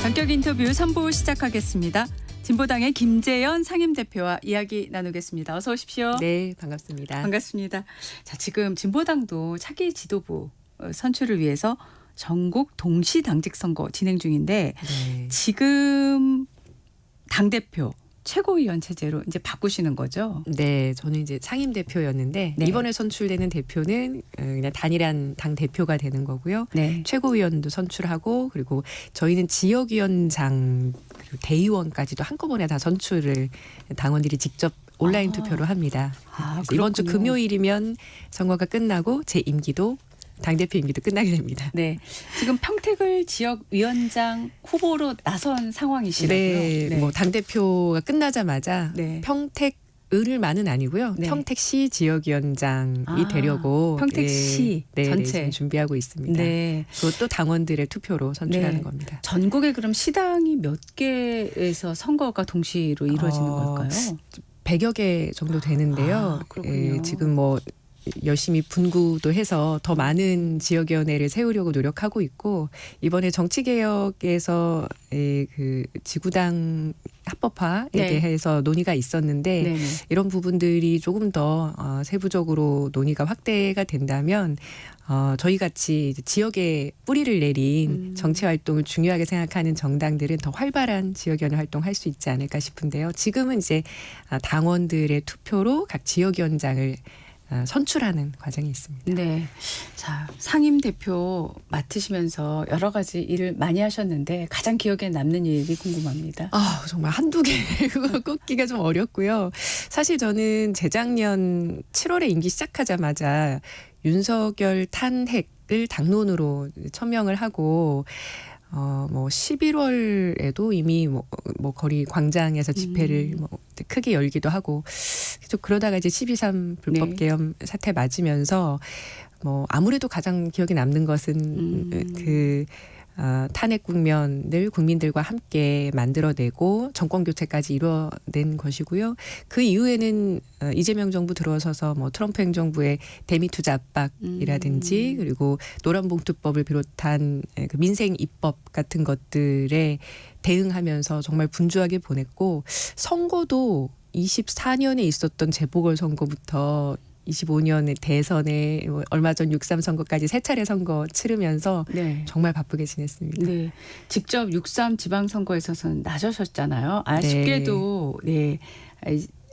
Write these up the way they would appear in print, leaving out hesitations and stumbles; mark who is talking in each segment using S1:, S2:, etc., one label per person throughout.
S1: 전격 인터뷰 3부 시작하겠습니다. 진보당의 김재현 상임대표와 이야기 나누겠습니다. 어서 오십시오.
S2: 네, 반갑습니다.
S1: 반갑습니다. 자, 지금 진보당도 차기 지도부 선출을 위해서 전국 동시당직 선거 진행 중인데
S2: 네.
S1: 지금 당대표 최고위원 체제로 이제 바꾸시는 거죠?
S2: 네, 저는 이제 상임 대표였는데
S1: 네.
S2: 이번에 선출되는 대표는 그냥 단일한 당 대표가 되는 거고요.
S1: 네.
S2: 최고위원도 선출하고 그리고 저희는 지역위원장 그리고 대의원까지도 한꺼번에 다 선출을 당원들이 직접 온라인 투표로 합니다. 그래서 이번 주
S1: 그렇군요.
S2: 금요일이면 선거가 끝나고 제 임기도 당대표 임기도 끝나게 됩니다.
S1: 네. 지금 평택을 지역위원장 후보로 나선 상황이시라고요?
S2: 네, 뭐 당대표가 끝나자마자
S1: 네.
S2: 평택을만은 아니고요.
S1: 네.
S2: 평택시 지역위원장이 되려고
S1: 평택시
S2: 전체
S1: 전체
S2: 준비하고 있습니다.
S1: 네.
S2: 그것도 당원들의 투표로 선출하는
S1: 네.
S2: 겁니다.
S1: 전국에 그럼 시당이 몇 개에서 선거가 동시로 이루어지는 걸까요?
S2: 100여 개 정도 되는데요.
S1: 그렇군요.
S2: 지금 뭐 열심히 분구도 해서 더 많은 지역위원회를 세우려고 노력하고 있고 이번에 정치개혁에서 그 지구당 합법화에
S1: 네.
S2: 대해서 논의가 있었는데
S1: 네네.
S2: 이런 부분들이 조금 더 세부적으로 논의가 확대가 된다면 저희 같이 이제 지역에 뿌리를 내린 정치 활동을 중요하게 생각하는 정당들은 더 활발한 지역위원회 활동할 수 있지 않을까 싶은데요. 지금은 이제 당원들의 투표로 각 지역위원장을 선출하는 과정이 있습니다.
S1: 네. 자, 상임 대표 맡으시면서 여러 가지 일을 많이 하셨는데 가장 기억에 남는 일이 궁금합니다.
S2: 정말 한두 개 꼽기가 좀 어렵고요. 사실 저는 재작년 7월에 임기 시작하자마자 윤석열 탄핵을 당론으로 처명을 하고 뭐 11월에도 이미 뭐 거리 광장에서 집회를 뭐 크게 열기도 하고 계속 그러다가 이제 12.3 불법 계엄 사태 맞으면서 뭐 아무래도 가장 기억에 남는 것은 그 탄핵 국면을 국민들과 함께 만들어내고 정권 교체까지 이뤄낸 것이고요. 그 이후에는 이재명 정부 들어서서 뭐 트럼프 행정부의 대미 투자 압박이라든지 그리고 노란봉투법을 비롯한 그 민생 입법 같은 것들에 대응하면서 정말 분주하게 보냈고 선거도 24년에 있었던 재보궐선거부터 25년의 대선에 얼마 전 6.3 선거까지 세 차례 선거 치르면서
S1: 네.
S2: 정말 바쁘게 지냈습니다.
S1: 네. 직접 6.3 지방선거에서는 나서셨잖아요. 아쉽게도 네.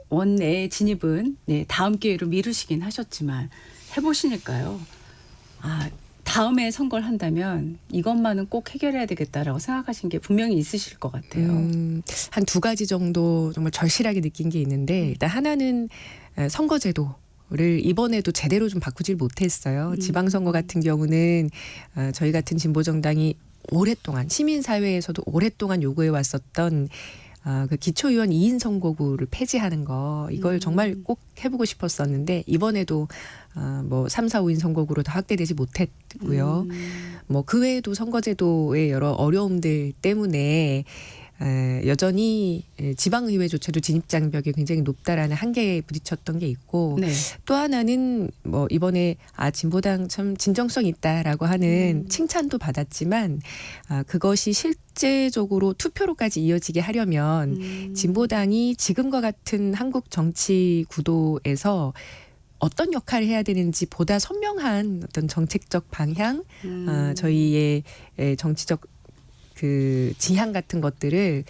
S1: 원내 진입은 네, 다음 기회로 미루시긴 하셨지만 해보시니까요. 다음에 선거를 한다면 이것만은 꼭 해결해야 되겠다라고 생각하신 게 분명히 있으실 것 같아요.
S2: 한 두 가지 정도 정말 절실하게 느낀 게 있는데 일단 하나는 선거제도를 이번에도 제대로 좀 바꾸질 못했어요. 지방선거 같은 경우는 저희 같은 진보정당이 오랫동안 시민사회에서도 오랫동안 요구해 왔었던 그 기초의원 2인 선거구를 폐지하는 거 이걸 정말 꼭 해보고 싶었었는데 이번에도 뭐 3, 4, 5인 선거구로 다 확대되지 못했고요. 뭐 그 외에도 선거제도의 여러 어려움들 때문에 여전히 지방의회조차도 진입장벽이 굉장히 높다라는 한계에 부딪혔던 게 있고
S1: 네.
S2: 또 하나는 뭐 이번에 진보당 참 진정성 있다라고 하는 칭찬도 받았지만 그것이 실제적으로 투표로까지 이어지게 하려면 진보당이 지금과 같은 한국 정치 구도에서 어떤 역할을 해야 되는지 보다 선명한 어떤 정책적 방향, 저희의 정치적 그 지향 같은 것들을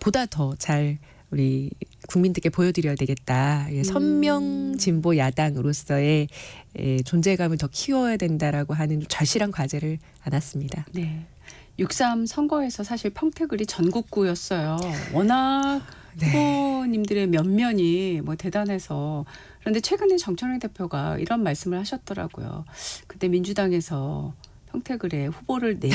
S2: 보다 더 잘 우리 국민들께 보여드려야 되겠다. 선명 진보 야당으로서의 존재감을 더 키워야 된다라고 하는 절실한 과제를 안았습니다.
S1: 네. 6.3 선거에서 사실 평택을이 전국구였어요. 워낙 후보님들의 면면이 뭐 대단해서 그런데 최근에 정청래 대표가 이런 말씀을 하셨더라고요. 그때 민주당에서 평택을에 후보를 내지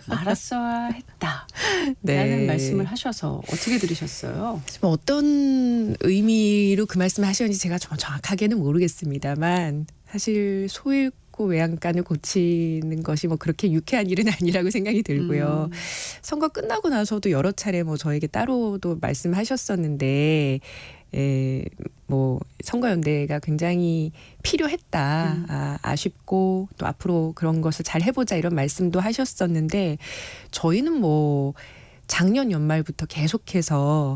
S1: 말았어야 했다라는 말씀을 하셔서 어떻게 들으셨어요?
S2: 어떤 의미로 그 말씀을 하셨는지 제가 정확하게는 모르겠습니다만 사실 소잃고 외양간을 고치는 것이 뭐 그렇게 유쾌한 일은 아니라고 생각이 들고요. 선거 끝나고 나서도 여러 차례 뭐 저에게 따로도 말씀하셨었는데 뭐 선거연대가 굉장히 필요했다. 아쉽고 또 앞으로 그런 것을 잘 해보자 이런 말씀도 하셨었는데 저희는 뭐 작년 연말부터 계속해서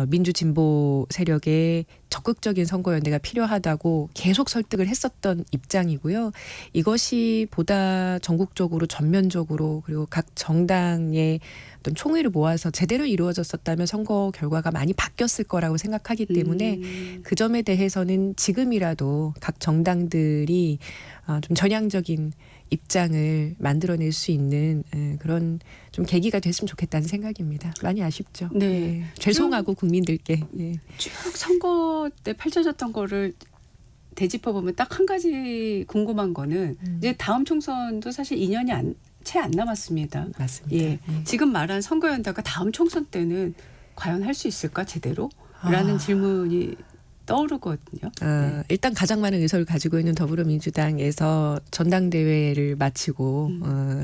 S2: 민주 진보 세력의 적극적인 선거연대가 필요하다고 계속 설득을 했었던 입장이고요. 이것이 보다 전국적으로 전면적으로 그리고 각 정당의 어떤 총의를 모아서 제대로 이루어졌었다면 선거 결과가 많이 바뀌었을 거라고 생각하기 때문에 그 점에 대해서는 지금이라도 각 정당들이 좀 전향적인 입장을 만들어낼 수 있는 그런 좀 계기가 됐으면 좋겠다는 생각입니다. 많이 아쉽죠.
S1: 네.
S2: 예. 죄송하고 국민들께. 예.
S1: 쭉 선거 때 펼쳐졌던 거를 되짚어 보면 딱 한 가지 궁금한 거는 이제 다음 총선도 사실 2년이 채 안 남았습니다.
S2: 맞습니다.
S1: 예. 지금 말한 선거연대가 다음 총선 때는 과연 할 수 있을까 제대로? 라는 질문이 떠오르거든요. 네.
S2: 일단 가장 많은 의석을 가지고 있는 더불어민주당에서 전당대회를 마치고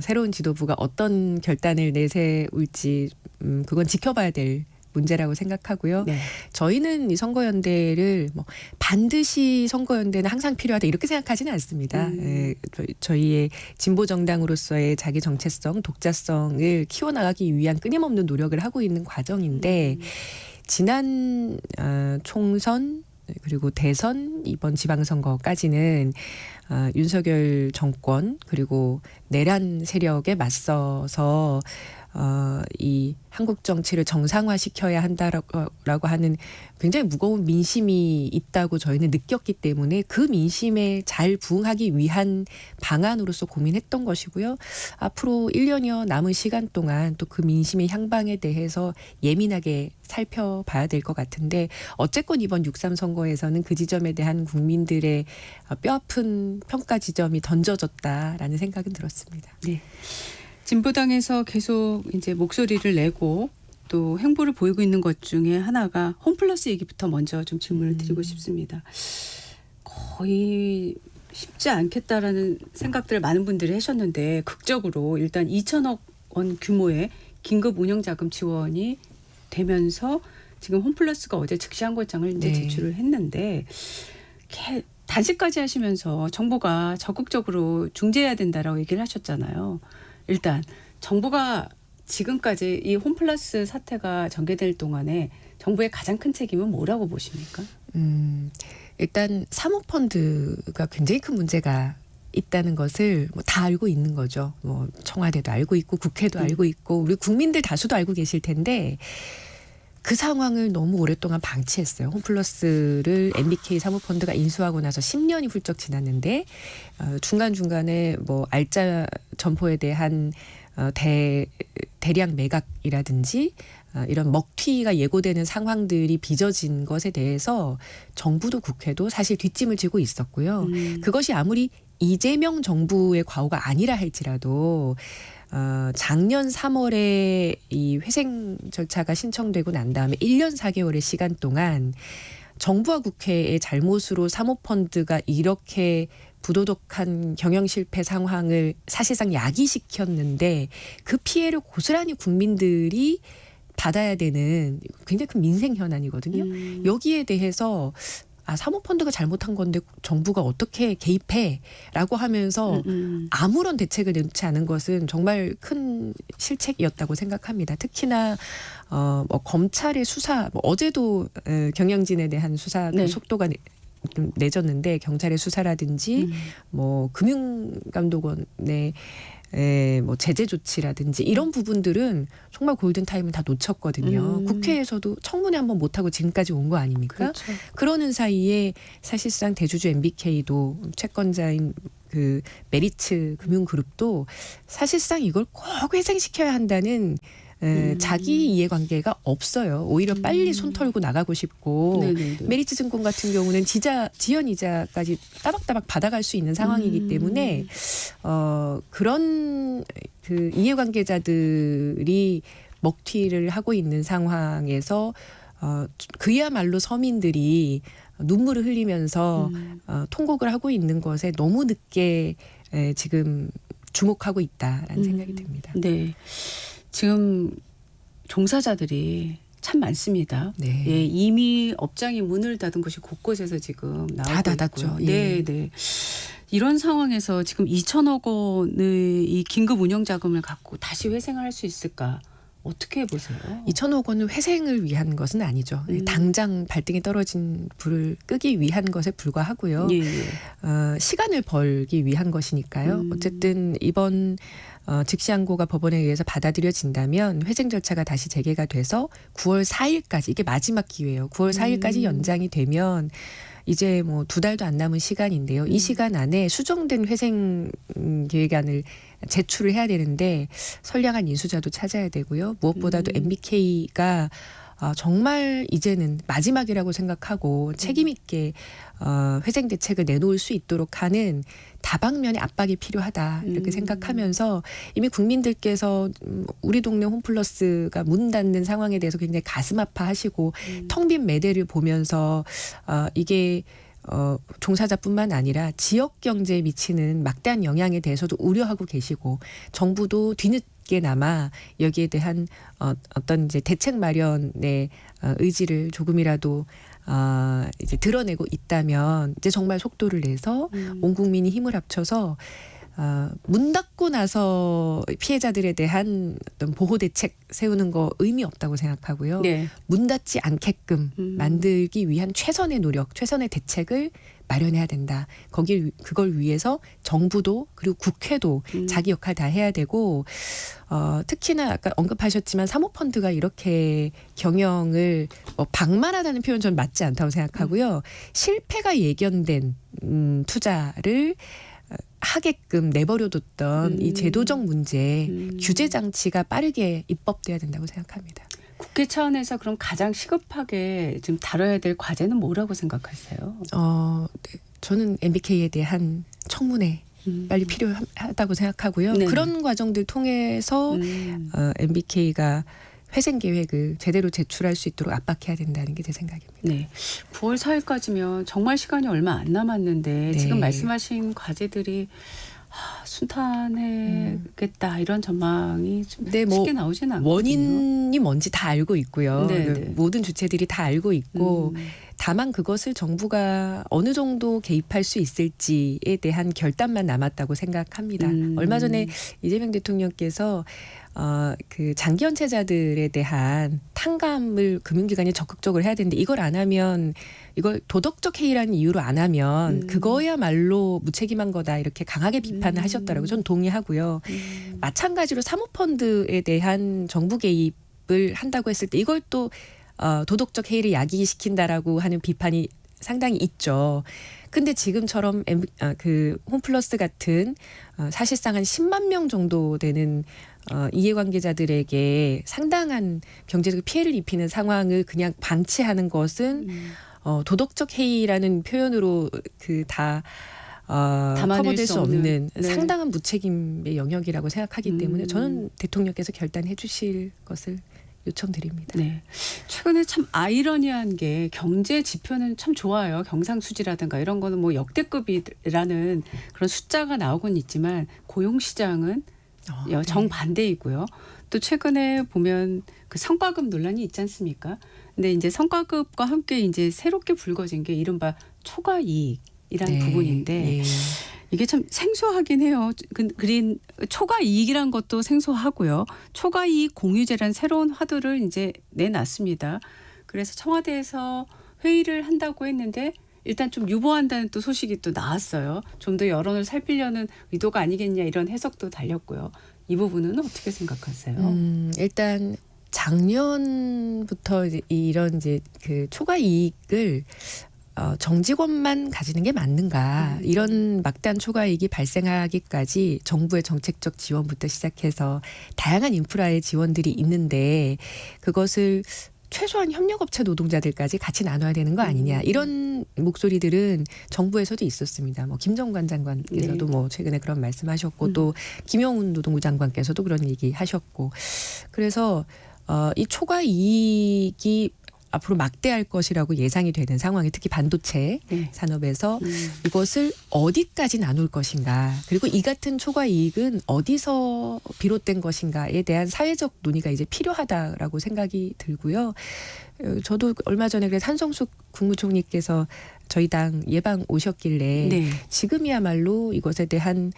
S2: 새로운 지도부가 어떤 결단을 내세울지 그건 지켜봐야 될 문제라고 생각하고요.
S1: 네.
S2: 저희는 이 선거연대를 뭐 반드시 선거연대는 항상 필요하다 이렇게 생각하지는 않습니다. 저희의 진보 정당으로서의 자기 정체성, 독자성을 키워나가기 위한 끊임없는 노력을 하고 있는 과정인데 지난 총선 그리고 대선 이번 지방선거까지는 윤석열 정권 그리고 내란 세력에 맞서서 이 한국 정치를 정상화시켜야 한다라고 하는 굉장히 무거운 민심이 있다고 저희는 느꼈기 때문에 그 민심에 잘 부응하기 위한 방안으로서 고민했던 것이고요. 앞으로 1년여 남은 시간 동안 또 그 민심의 향방에 대해서 예민하게 살펴봐야 될 것 같은데 어쨌건 이번 6.3 선거에서는 그 지점에 대한 국민들의 뼈아픈 평가 지점이 던져졌다라는 생각은 들었습니다.
S1: 네. 진보당에서 계속 이제 목소리를 내고 또 행보를 보이고 있는 것 중에 하나가 홈플러스 얘기부터 먼저 좀 질문을 드리고 싶습니다. 거의 쉽지 않겠다라는 생각들을 많은 분들이 하셨는데 극적으로 일단 2천억 원 규모의 긴급 운영자금 지원이 되면서 지금 홈플러스가 어제 즉시 항고장을 이제 제출을 했는데 단식까지 하시면서 정부가 적극적으로 중재해야 된다라고 얘기를 하셨잖아요. 일단 정부가 지금까지 이 홈플러스 사태가 전개될 동안에 정부의 가장 큰 책임은 뭐라고 보십니까?
S2: 일단 사모펀드가 굉장히 큰 문제가 있다는 것을 뭐 다 알고 있는 거죠. 뭐 청와대도 알고 있고 국회도 알고 있고 우리 국민들 다수도 알고 계실 텐데 그 상황을 너무 오랫동안 방치했어요. 홈플러스를 MBK 사모펀드가 인수하고 나서 10년이 훌쩍 지났는데 중간중간에 뭐 알짜 점포에 대한 대량 매각이라든지 이런 먹튀가 예고되는 상황들이 빚어진 것에 대해서 정부도 국회도 사실 뒷짐을 지고 있었고요. 그것이 아무리 이재명 정부의 과오가 아니라 할지라도 작년 3월에 이 회생 절차가 신청되고 난 다음에 1년 4개월의 시간 동안 정부와 국회의 잘못으로 사모펀드가 이렇게 부도덕한 경영 실패 상황을 사실상 야기시켰는데 그 피해를 고스란히 국민들이 받아야 되는 굉장히 큰 민생 현안이거든요. 여기에 대해서 사모펀드가 잘못한 건데 정부가 어떻게 개입해?라고 하면서 아무런 대책을 내놓지 않은 것은 정말 큰 실책이었다고 생각합니다. 특히나 뭐 검찰의 수사, 뭐 어제도 경영진에 대한 수사 속도가 좀 내졌는데 경찰의 수사라든지 뭐 금융감독원의 뭐 제재 조치라든지 이런 부분들은 정말 골든타임을 다 놓쳤거든요. 국회에서도 청문회 한번 못하고 지금까지 온 거 아닙니까?
S1: 그렇죠.
S2: 그러는 사이에 사실상 대주주 MBK도 채권자인 그 메리츠 금융그룹도 사실상 이걸 꼭 회생시켜야 한다는 자기 이해관계가 없어요. 오히려 빨리 손 털고 나가고 싶고 메리츠증권 같은 경우는 지연 이자까지 따박따박 받아갈 수 있는 상황이기 때문에 그런 그 이해관계자들이 먹튀를 하고 있는 상황에서 그야말로 서민들이 눈물을 흘리면서 통곡을 하고 있는 것에 너무 늦게 지금 주목하고 있다라는 생각이 듭니다.
S1: 네. 지금 종사자들이 참 많습니다.
S2: 네.
S1: 예, 이미 업장이 문을 닫은 곳이 곳곳에서 지금 나오고
S2: 다 닫았죠.
S1: 있고요. 네, 네. 이런 상황에서 지금 2천억 원의 이 긴급 운영 자금을 갖고 다시 회생을 할 수 있을까? 어떻게 보세요?
S2: 2천억 원은 회생을 위한 것은 아니죠. 당장 발등에 떨어진 불을 끄기 위한 것에 불과하고요.
S1: 예, 예.
S2: 시간을 벌기 위한 것이니까요. 어쨌든 이번 즉시항고가 법원에 의해서 받아들여진다면 회생 절차가 다시 재개가 돼서 9월 4일까지 이게 마지막 기회예요. 9월 4일까지 연장이 되면 이제 뭐 2달도 안 남은 시간인데요. 이 시간 안에 수정된 회생 계획안을 제출을 해야 되는데 선량한 인수자도 찾아야 되고요. 무엇보다도 MBK가 정말 이제는 마지막이라고 생각하고 책임 있게 회생 대책을 내놓을 수 있도록 하는 다방면의 압박이 필요하다 이렇게 생각하면서 이미 국민들께서 우리 동네 홈플러스가 문 닫는 상황에 대해서 굉장히 가슴 아파하시고 텅 빈 매대를 보면서 이게 종사자뿐만 아니라 지역 경제에 미치는 막대한 영향에 대해서도 우려하고 계시고 정부도 뒤늦게나마 여기에 대한 어떤 이제 대책 마련의 의지를 조금이라도 이제 드러내고 있다면 이제 정말 속도를 내서 온 국민이 힘을 합쳐서 문 닫고 나서 피해자들에 대한 어떤 보호 대책 세우는 거 의미 없다고 생각하고요.
S1: 네.
S2: 문 닫지 않게끔 만들기 위한 최선의 노력, 최선의 대책을 마련해야 된다. 그걸 위해서 정부도 그리고 국회도 자기 역할 다 해야 되고 특히나 아까 언급하셨지만 사모펀드가 이렇게 경영을 방만하다는 표현 전 맞지 않다고 생각하고요. 실패가 예견된 투자를 하게끔 내버려뒀던 이 제도적 문제, 규제 장치가 빠르게 입법돼야 된다고 생각합니다.
S1: 국회 차원에서 그럼 가장 시급하게 좀 다뤄야 될 과제는 뭐라고 생각하세요?
S2: 네. 저는 MBK에 대한 청문회 빨리 필요하다고 생각하고요.
S1: 네네.
S2: 그런 과정들 통해서 MBK가 회생 계획을 제대로 제출할 수 있도록 압박해야 된다는 게 제 생각입니다.
S1: 네. 9월 4일까지면 정말 시간이 얼마 안 남았는데
S2: 네.
S1: 지금 말씀하신 과제들이 순탄해겠다 이런 전망이 좀
S2: 네, 뭐
S1: 쉽게 나오지는 않거든요.
S2: 원인이 뭔지 다 알고 있고요.
S1: 네, 네.
S2: 모든 주체들이 다 알고 있고 다만 그것을 정부가 어느 정도 개입할 수 있을지에 대한 결단만 남았다고 생각합니다. 얼마 전에 이재명 대통령께서 그 장기 연체자들에 대한 탕감을 금융기관이 적극적으로 해야 되는데 이걸 안 하면 이걸 도덕적 해이라는 이유로 안 하면 그거야말로 무책임한 거다 이렇게 강하게 비판을 하셨더라고요. 전 동의하고요. 마찬가지로 사모펀드에 대한 정부 개입을 한다고 했을 때 이걸 또 도덕적 해이를 야기시킨다라고 하는 비판이 상당히 있죠. 근데 지금처럼 그 홈플러스 같은 사실상 한 10만 명 정도 되는 이해관계자들에게 상당한 경제적 피해를 입히는 상황을 그냥 방치하는 것은 도덕적 해이라는 표현으로 다 커버될 수 없는
S1: 네.
S2: 상당한 무책임의 영역이라고 생각하기 때문에 저는 대통령께서 결단해 주실 것을 요청드립니다.
S1: 네. 최근에 참 아이러니한 게 경제 지표는 참 좋아요. 경상수지라든가 이런 거는 뭐 역대급이라는 그런 숫자가 나오곤 있지만 고용시장은
S2: 네.
S1: 정반대이고요. 또 최근에 보면 그 성과급 논란이 있지 않습니까? 근데 이제 성과급과 함께 이제 새롭게 불거진 게 이른바 초과 이익이라는
S2: 네.
S1: 부분인데
S2: 예.
S1: 이게 참 생소하긴 해요. 그린 초과 이익이란 것도 생소하고요. 초과 이익 공유제라는 새로운 화두를 이제 내놨습니다. 그래서 청와대에서 회의를 한다고 했는데 일단 좀 유보한다는 또 소식이 또 나왔어요. 좀 더 여론을 살피려는 의도가 아니겠냐 이런 해석도 달렸고요. 이 부분은 어떻게 생각하세요?
S2: 일단 작년부터 이런 이제 그 초과 이익을 정직원만 가지는 게 맞는가 이런 막대한 초과이익이 발생하기까지 정부의 정책적 지원부터 시작해서 다양한 인프라의 지원들이 있는데 그것을 최소한 협력업체 노동자들까지 같이 나눠야 되는 거 아니냐 이런 목소리들은 정부에서도 있었습니다. 뭐 김정관 장관께서도
S1: 네.
S2: 뭐 최근에 그런 말씀하셨고 또 김용훈 노동부 장관께서도 그런 얘기하셨고 그래서 이 초과 이익이 앞으로 막대할 것이라고 예상이 되는 상황에 특히 반도체
S1: 네.
S2: 산업에서 이것을 어디까지 나눌 것인가 그리고 이 같은 초과 이익은 어디서 비롯된 것인가에 대한 사회적 논의가 이제 필요하다라고 생각이 들고요. 저도 얼마 전에 그래서 한성숙 국무총리께서 저희 당 예방 오셨길래
S1: 네.
S2: 지금이야말로 이것에 대한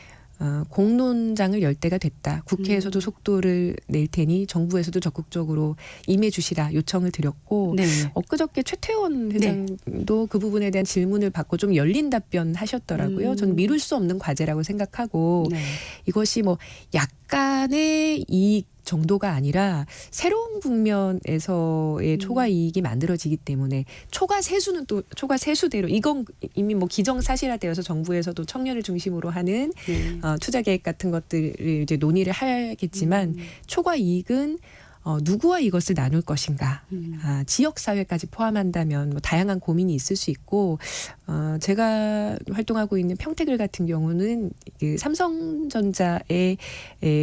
S2: 공론장을 열 때가 됐다. 국회에서도 속도를 낼 테니 정부에서도 적극적으로 임해 주시라 요청을 드렸고
S1: 네.
S2: 엊그저께 최태원 회장도 그 부분에 대한 질문을 받고 좀 열린 답변 하셨더라고요. 저는 미룰 수 없는 과제라고 생각하고
S1: 네.
S2: 이것이 뭐 약간의 이익 정도가 아니라 새로운 국면에서의 초과 이익이 만들어지기 때문에 초과 세수는 또 초과 세수대로 이건 이미 뭐 기정사실화되어서 정부에서도 청년을 중심으로 하는
S1: 네.
S2: 투자 계획 같은 것들을 이제 논의를 하겠지만 초과 이익은 누구와 이것을 나눌 것인가, 지역 사회까지 포함한다면 뭐 다양한 고민이 있을 수 있고 제가 활동하고 있는 평택을 같은 경우는 그 삼성전자의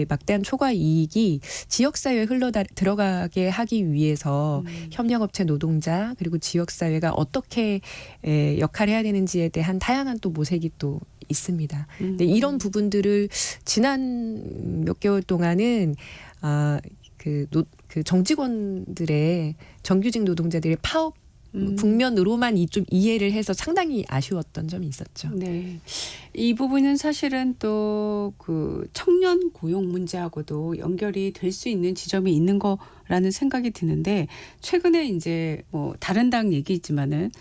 S2: 막대한 초과 이익이 지역 사회에 흘러 들어가게 하기 위해서 협력업체 노동자 그리고 지역 사회가 어떻게 역할을 해야 되는지에 대한 다양한 또 모색이 또 있습니다. 근데 이런 부분들을 지난 몇 개월 동안은 그 정직원들의 정규직 노동자들의 파업 국면으로만 좀 이해를 해서 상당히 아쉬웠던 점이 있었죠.
S1: 네. 이 부분은 사실은 또 그 청년 고용 문제하고도 연결이 될 수 있는 지점이 있는 거라는 생각이 드는데 최근에 이제 뭐 다른 당 얘기지만은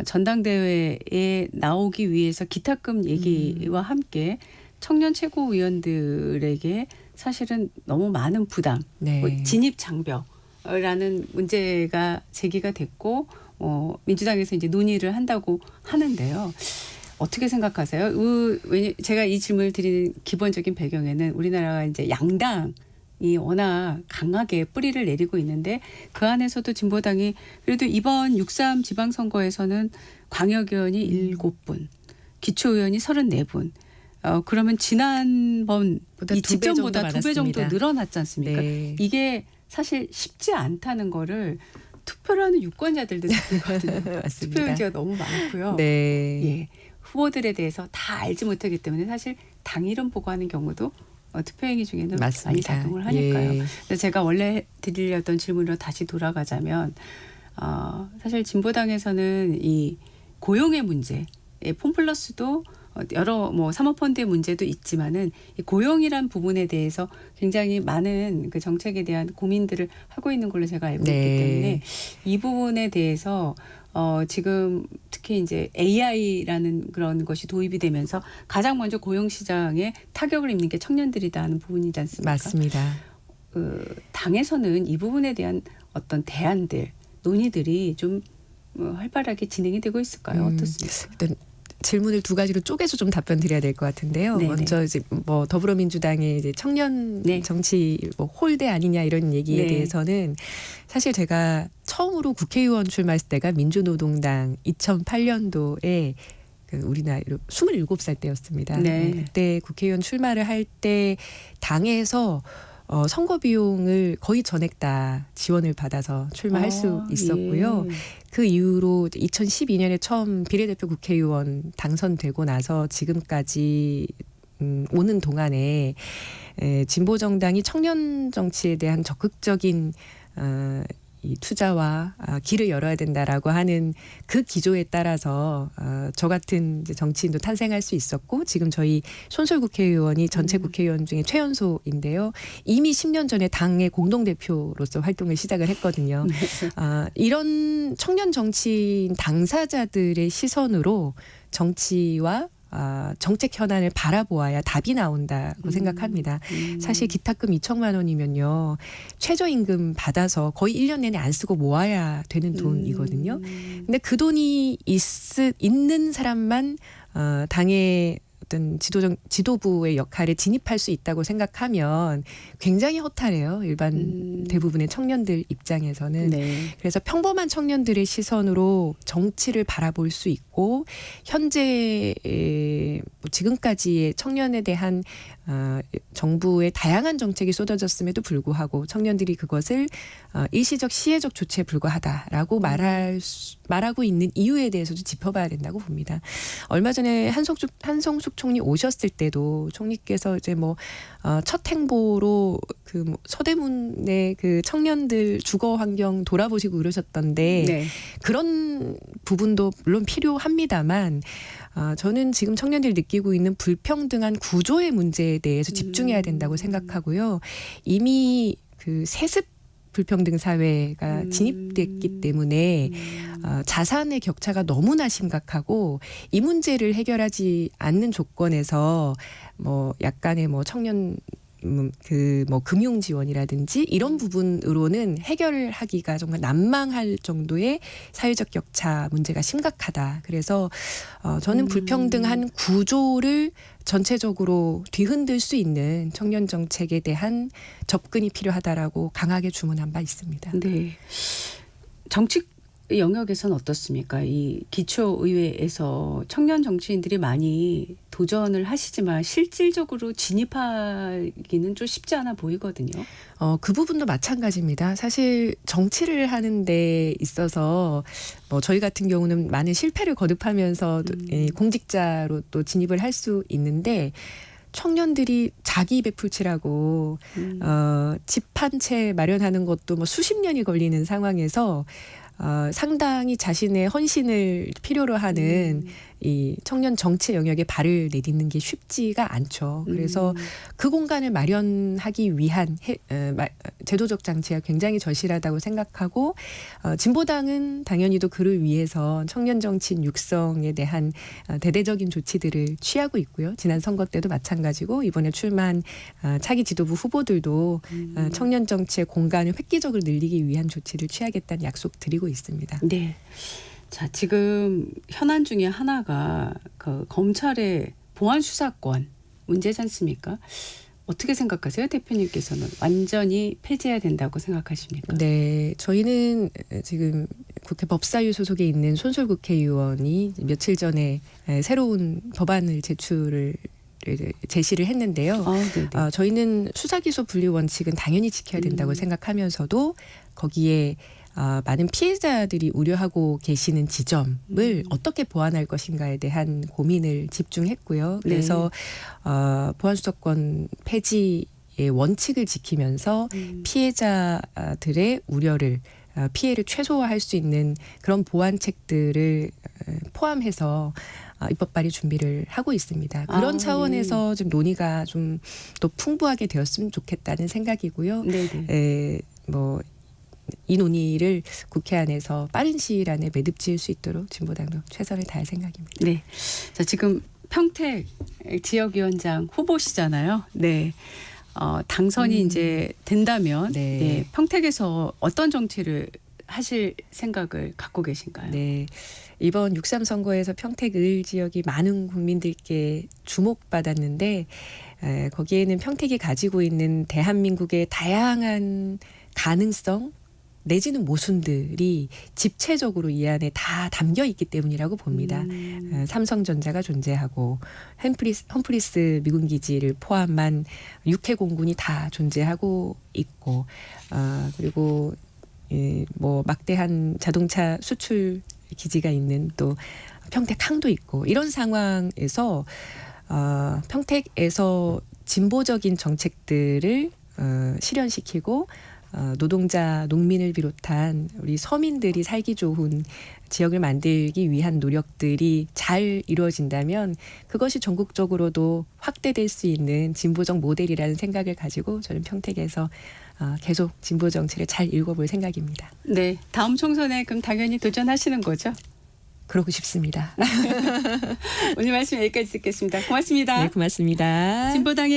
S1: 전당대회에 나오기 위해서 기탁금 얘기와 함께 청년 최고위원들에게 사실은 너무 많은 부담,
S2: 네.
S1: 뭐 진입 장벽이라는 문제가 제기가 됐고 민주당에서 이제 논의를 한다고 하는데요. 어떻게 생각하세요? 제가 이 질문을 드리는 기본적인 배경에는 우리나라가 이제 양당이 워낙 강하게 뿌리를 내리고 있는데 그 안에서도 진보당이 그래도 이번 6.3 지방선거에서는 광역의원이 7분, 기초의원이 34분. 그러면 지난번 이 직전보다 2배 정도 늘어났지 않습니까?
S2: 네.
S1: 이게 사실 쉽지 않다는 거를 투표를 하는 유권자들도 느끼거든요.
S2: 맞습니다.
S1: 투표용지가 너무 많고요.
S2: 네.
S1: 예, 후보들에 대해서 다 알지 못하기 때문에 사실 당 이름 보고 하는 경우도 투표행위 중에는
S2: 맞습니다.
S1: 많이 작용을 하니까요.
S2: 예.
S1: 근데 제가 원래 드리려던 질문으로 다시 돌아가자면 사실 진보당에서는 이 고용의 문제, 폼플러스도 여러 뭐 사모펀드의 문제도 있지만은 이 고용이란 부분에 대해서 굉장히 많은 그 정책에 대한 고민들을 하고 있는 걸로 제가 알고 있기 때문에 이 부분에 대해서 지금 특히 이제 AI라는 그런 것이 도입이 되면서 가장 먼저 고용 시장에 타격을 입는 게 청년들이다 하는 부분이지 않습니까?
S2: 맞습니다.
S1: 당에서는 이 부분에 대한 어떤 대안들, 논의들이 좀 활발하게 진행이 되고 있을까요? 어떻습니까?
S2: 일단 질문을 두 가지로 쪼개서 좀 답변 드려야 될 것 같은데요.
S1: 네네.
S2: 먼저 이제 뭐 더불어민주당의 이제 청년
S1: 네.
S2: 정치 뭐 홀대 아니냐 이런 얘기에
S1: 네.
S2: 대해서는 사실 제가 처음으로 국회의원 출마했을 때가 민주노동당 2008년도에 그 우리 나이로 27살 때였습니다.
S1: 네.
S2: 그때 국회의원 출마를 할 때 당에서 선거 비용을 거의 전액 다 지원을 받아서 출마할 수 있었고요.
S1: 예.
S2: 그 이후로 2012년에 처음 비례대표 국회의원 당선되고 나서 지금까지 오는 동안에 진보정당이 청년 정치에 대한 적극적인 이 투자와 길을 열어야 된다라고 하는 그 기조에 따라서 저 같은 이제 정치인도 탄생할 수 있었고 지금 저희 손솔 국회의원이 전체 국회의원 중에 최연소인데요. 이미 10년 전에 당의 공동대표로서 활동을 시작을 했거든요. 이런 청년 정치인 당사자들의 시선으로 정치와 정책 현안을 바라보아야 답이 나온다고 생각합니다. 사실 기탁금 2천만 원이면요. 최저임금 받아서 거의 1년 내내 안 쓰고 모아야 되는 돈이거든요. 근데 그 돈이 있는 사람만 당의 어떤 지도부의 역할에 진입할 수 있다고 생각하면 굉장히 허탈해요. 일반 대부분의 청년들 입장에서는.
S1: 네.
S2: 그래서 평범한 청년들의 시선으로 정치를 바라볼 수 있고 현재 지금까지의 청년에 대한 정부의 다양한 정책이 쏟아졌음에도 불구하고 청년들이 그것을 일시적 시혜적 조치에 불과하다라고 말하고 있는 이유에 대해서도 짚어봐야 된다고 봅니다. 얼마 전에 한성숙 총리 오셨을 때도 총리께서 이제 뭐 첫 행보로 그 서대문의 그 청년들 주거 환경 돌아보시고 그러셨던데
S1: 네.
S2: 그런 부분도 물론 필요합니다만 저는 지금 청년들이 느끼고 있는 불평등한 구조의 문제에 대해서 집중해야 된다고 생각하고요. 이미 그 세습 불평등 사회가 진입됐기 때문에 자산의 격차가 너무나 심각하고 이 문제를 해결하지 않는 조건에서 뭐 약간의 뭐 청년 그 뭐 금융 지원이라든지 이런 부분으로는 해결하기가 정말 난망할 정도의 사회적 격차 문제가 심각하다. 그래서 저는 불평등한 구조를 전체적으로 뒤흔들 수 있는 청년 정책에 대한 접근이 필요하다라고 강하게 주문한 바 있습니다.
S1: 네. 정치 영역에서는 어떻습니까? 이 기초의회에서 청년 정치인들이 많이 도전을 하시지만 실질적으로 진입하기는 좀 쉽지 않아 보이거든요.
S2: 그 부분도 마찬가지입니다. 사실 정치를 하는 데 있어서 뭐 저희 같은 경우는 많은 실패를 거듭하면서 공직자로 또 진입을 할 수 있는데 청년들이 자기 베풀치라고 집 한 채 마련하는 것도 뭐 수십 년이 걸리는 상황에서 상당히 자신의 헌신을 필요로 하는 이 청년 정치 영역에 발을 내딛는 게 쉽지가 않죠. 그래서 그 공간을 마련하기 위한 제도적 장치가 굉장히 절실하다고 생각하고 진보당은 당연히도 그를 위해서 청년 정치인 육성에 대한 대대적인 조치들을 취하고 있고요. 지난 선거 때도 마찬가지고 이번에 출마한 차기 지도부 후보들도 청년 정치의 공간을 획기적으로 늘리기 위한 조치를 취하겠다는 약속 드리고 있습니다.
S1: 네. 자, 지금 현안 중에 하나가 그 검찰의 보안 수사권 문제지 않습니까? 어떻게 생각하세요, 대표님께서는? 완전히 폐지해야 된다고 생각하십니까?
S2: 네, 저희는 지금 국회 법사위 소속에 있는 손솔 국회의원이 며칠 전에 새로운 법안을 제시를 했는데요. 저희는 수사기소 분리 원칙은 당연히 지켜야 된다고 생각하면서도 거기에 많은 피해자들이 우려하고 계시는 지점을 어떻게 보완할 것인가에 대한 고민을 집중했고요. 그래서 보안수사권 폐지의 원칙을 지키면서 피해자들의 우려를 피해를 최소화할 수 있는 그런 보완책들을 포함해서 입법 발의 준비를 하고 있습니다. 그런 차원에서 좀 논의가 좀 더 풍부하게 되었으면 좋겠다는 생각이고요. 이 논의를 국회 안에서 빠른 시일 안에 매듭 지을 수 있도록 진보당도 최선을 다할 생각입니다.
S1: 네. 자, 지금 평택 지역위원장 후보시잖아요. 네. 당선이 이제 된다면 네, 평택에서 어떤 정치를 하실 생각을 갖고 계신가요?
S2: 네. 이번 6.3 선거에서 평택 을 지역이 많은 국민들께 주목받았는데 거기에는 평택이 가지고 있는 대한민국의 다양한 가능성 내지는 모순들이 집체적으로 이 안에 다 담겨 있기 때문이라고 봅니다. 삼성전자가 존재하고 험프리스 미군 기지를 포함한 육해 공군이 다 존재하고 있고 그리고 뭐 막대한 자동차 수출 기지가 있는 또 평택항도 있고 이런 상황에서 평택에서 진보적인 정책들을 실현시키고 노동자, 농민을 비롯한 우리 서민들이 살기 좋은 지역을 만들기 위한 노력들이 잘 이루어진다면 그것이 전국적으로도 확대될 수 있는 진보적 모델이라는 생각을 가지고 저는 평택에서 계속 진보 정치를 잘 읽어볼 생각입니다.
S1: 네, 다음 총선에 그럼 당연히 도전하시는 거죠?
S2: 그러고 싶습니다.
S1: 오늘 말씀 여기까지 듣겠습니다. 고맙습니다.
S2: 네, 고맙습니다.
S1: 진보당의